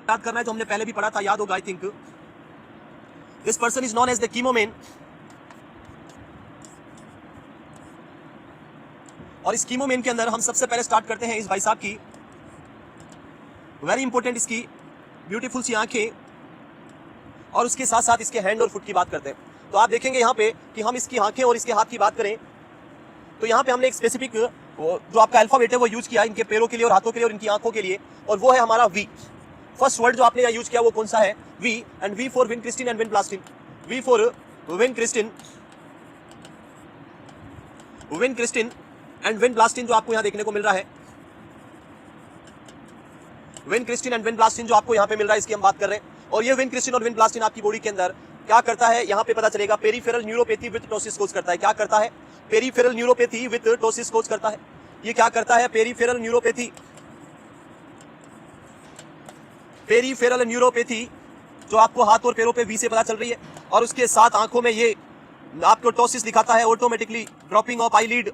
याद करना है जो हमने पहले भी पढ़ा था, याद होगा I think. This person is known as the कीमोमेन, और इस कीमोमेन के अंदर हम सबसे पहले स्टार्ट करते हैं इस भाई साहब की वेरी इंपॉर्टेंट इसकी ब्यूटीफुल सी आंखें, और उसके साथ साथ इसके हैंड और फुट की बात करते हैं। तो आप देखेंगे यहाँ पे कि हम इसकी आंखें और इसके हाथ की बात करें तो यहाँ पे हमने एक स्पेसिफिक जो आपका अल्फाबेट है वो यूज किया इनके पैरों के लिए और हाथों के लिए और इनकी आंखों के लिए, और वो है हमारा वी। फर्स्ट वर्ड जो आपने यहाँ यूज किया वो कौन सा है? V. And V for vincristine and vinblastine. V for vincristine, vincristine and vinblastine जो आपको यहाँ देखने को मिल रहा है, vincristine and vinblastine जो आपको यहाँ पे मिल रहा है, इसकी हम बात कर रहे हैं। और ये विन क्रिस्टिन और विन ब्लास्टिन आपकी बॉडी के अंदर क्या करता है यहाँ पे पता चलेगा, पेरिफेरल न्यूरोपैथी विद टोसिस कोज करता है। क्या करता है? पेरिफेरल न्यूरोपैथी विद टोसिस कोज करता है। ये क्या करता है? पेरिफेरल न्यूरोपैथी, पेरिफेरल न्यूरोपैथी जो आपको हाथ और पैरों पे वी से पता चल रही है, और उसके साथ आंखों में ये आपको टोसिस दिखाता है, ऑटोमेटिकली ड्रॉपिंग ऑफ आईलिड,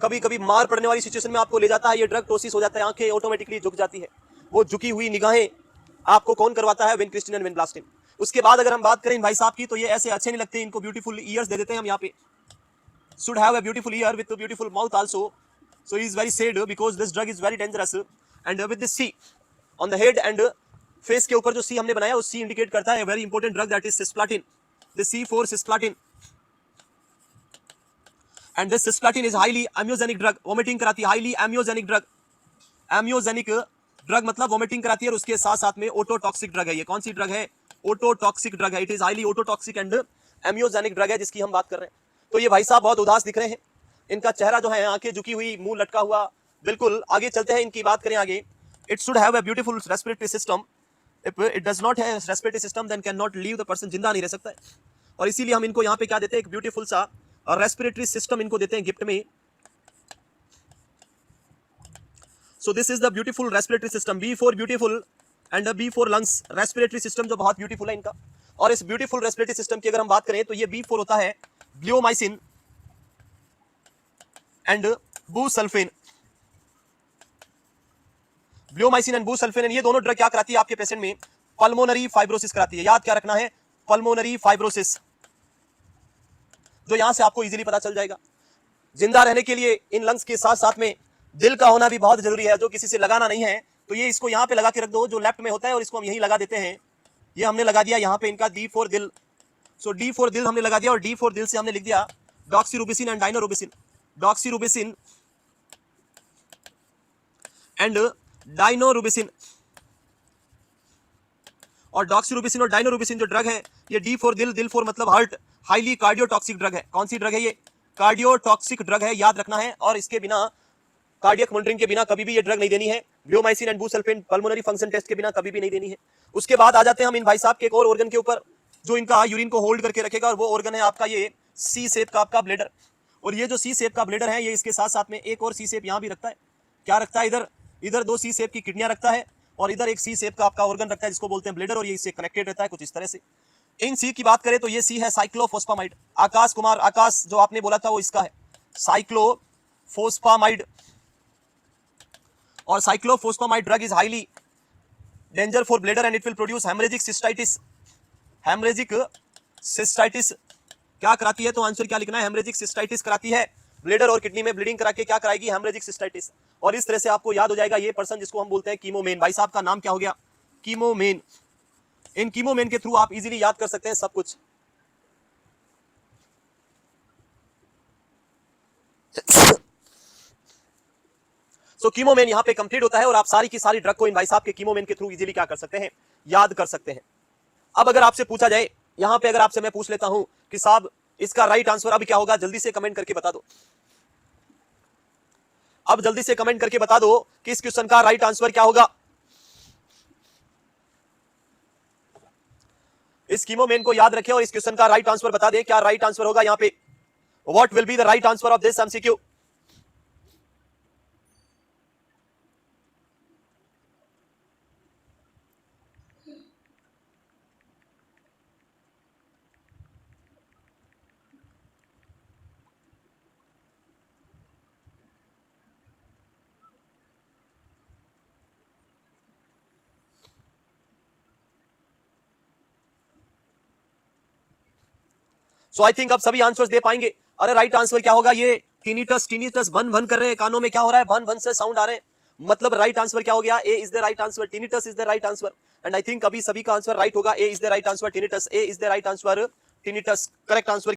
कभी कभी मार पड़ने वाली सिचुएशन में आपको ले जाता है, ये ड्रग टोसिस हो जाता है, आंखें ऑटोमेटिकली झुक जाती है। वो झुकी हुई निगाहें आपको कौन करवाता है? Vincristine and win ब्लास्टिन। उसके बाद अगर हम बात करें भाई साहब की, तो ये ऐसे अच्छे नहीं लगते, इनको ब्यूटीफुल ईयर्स दे देते हैं हम यहाँ पे। Should have a beautiful ear with beautiful mouth also, so he is very sad because this drug is very dangerous. And with this see on the head and face के ऊपर जो सी हमने बनाया, उस सी इंडिकेट करता है very important drug that is cisplatin, this C for cisplatin. And this cisplatin is highly emetogenic drug, vomiting कराती है, highly emetogenic drug. Emetogenic drug मतलब वोमिटिंग कराती है, और उसके साथ साथ में ओटोटॉक्सिक ड्रग है। ये कौन सी ड्रग है? ओटोटॉक्सिक ड्रग है। It is highly ototoxic and emetogenic drug है जिसकी हम बात कर रहे हैं। तो ये भाई साहब बहुत उदास दिख रहे हैं, इनका चेहरा जो है, आंखें झुकी हुई, मुंह लटका हुआ, बिल्कुल। आगे चलते हैं, इनकी बात करें आगे। It should have a beautiful respiratory system, if it does not have respiratory system then can not leave the person, जिंदा नहीं रह सकता है। और इसीलिए हम इनको यहाँ पे क्या देते हैं? एक ब्यूटीफुल सा रेस्पिरेटरी सिस्टम इनको देते हैं गिफ्ट में। So this is the beautiful respiratory system, B for beautiful and B for lungs, respiratory system जो बहुत beautiful है इनका। और इस beautiful respiratory system की अगर हम बात करें तो ये B4 होता है ब्लियोमाइसिन एंड बुसल्फेन। ब्लियोमाइसिन एंड बुसल्फेन, ये दोनों ड्रग क्या कराती है आपके पेशेंट में? पल्मोनरी फाइब्रोसिस कराती है। याद क्या रखना है? पल्मोनरी फाइब्रोसिस, जो यहां से आपको इजीली पता चल जाएगा। जिंदा रहने के लिए इन लंग्स के साथ साथ में दिल का होना भी बहुत जरूरी है, जो किसी से लगाना नहीं है। तो ये इसको यहाँ पे लगा के रख दो, जो लेफ्ट में होता है, और इसको हम यहीं लगा देते हैं। ये हमने लगा दिया यहाँ पे इनका डी फॉर दिल। सो डी फॉर दिल हमने लगा दिया, और डी फॉर दिल से हमने लिख दिया डॉक्सीरूबिसिन एंड डायनोरूबिसिन, डॉक्सीरूबिसिन एंड डायनोरूबिसिन। और डॉक्सीरूबिसिन और डायनोरूबिसिन जो ड्रग है, ये डी फॉर दिल, दिल फॉर मतलब हार्ट, हाईली कार्डियोटॉक्सिक ड्रग है। कौन सी ड्रग है? ये कार्डियोटॉक्सिक ड्रग है, याद रखना है। और इसके बिना, कार्डियक मॉनिटरिंग के बिना कभी भी ये ड्रग नहीं देनी है। Bleomycin and busulfan pulmonary function test के बिना कभी भी नहीं देनी है। उसके बाद आ जाते हैं हम इन भाई साहब के एक और ऑर्गन के ऊपर, जो इनका यूरिन को होल्ड करके रखेगा, और वो ऑर्गन है आपका ये सी शेप का आपका ब्लेडर। और ये जो सी शेप का ब्लेडर है, ये इसके साथ साथ में एक और सी शेप यहाँ भी रखता है। क्या रखता है? इधर इधर दो सी शेप की किडनियां रखता है, और इधर एक सी शेप का आपका ऑर्गन रखता है जिसको बोलते हैं ब्लेडर, और ये इससे कनेक्टेड रहता है कुछ इस तरह से। इन सी की बात करें तो ये सी है साइक्लोफोस्फामाइड। आकाश कुमार, आकाश जो आपने बोला था वो इसका है साइक्लोफोस्फामाइड। और cyclophosphamide drug is highly danger for bladder and it will produce haemorrhagic cystitis. Haemorrhagic cystitis क्या कराती है? तो आंसर क्या लिखना है? हेमरेजिक सिस्टाइटिस कराती है। ब्लेडर और किडनी में ब्लीडिंग करा के क्या कराएगी? Haemorrhagic cystitis. और इस तरह से आपको याद हो जाएगा ये पर्सन जिसको हम बोलते हैं कीमोमेन। भाई साहब का नाम क्या हो गया? कीमोमेन। इन कीमोमेन के थ्रू आप इजीली याद कर सकते हैं सब कुछ। सो कीमोमेन यहाँ पे कंप्लीट होता है, और आप सारी की सारी ड्रग को इन भाई साहब के कीमोमेन के थ्रू इजीली क्या कर सकते हैं? याद कर सकते हैं। अब अगर आपसे पूछा जाए यहाँ पे, अगर आपसे मैं पूछ लेता हूं कि साहब इसका राइट आंसर अब क्या होगा, जल्दी से कमेंट करके बता दो। अब जल्दी से कमेंट करके बता दो कि इस क्वेश्चन का राइट आंसर क्या होगा। इस कीमोमेन को याद रखें और इस क्वेश्चन का राइट आंसर बता दें, क्या राइट आंसर होगा यहाँ पे? What will be the right answer of this MCQ? So I think अब सभी आंसर्स दे पाएंगे। अरे राइट आंसर क्या होगा? ये टिनिटस, टिनिटस भन भन कर रहे हैं कानों में, क्या हो रहा है? भन भन से साउंड आ रहे हैं, मतलब राइट आंसर क्या हो गया? A is the right answer, tinnitus is the right answer. And I think अभी सभी का आंसर राइट होगा, A is the right answer tinnitus, A is the right answer tinnitus. Correct answer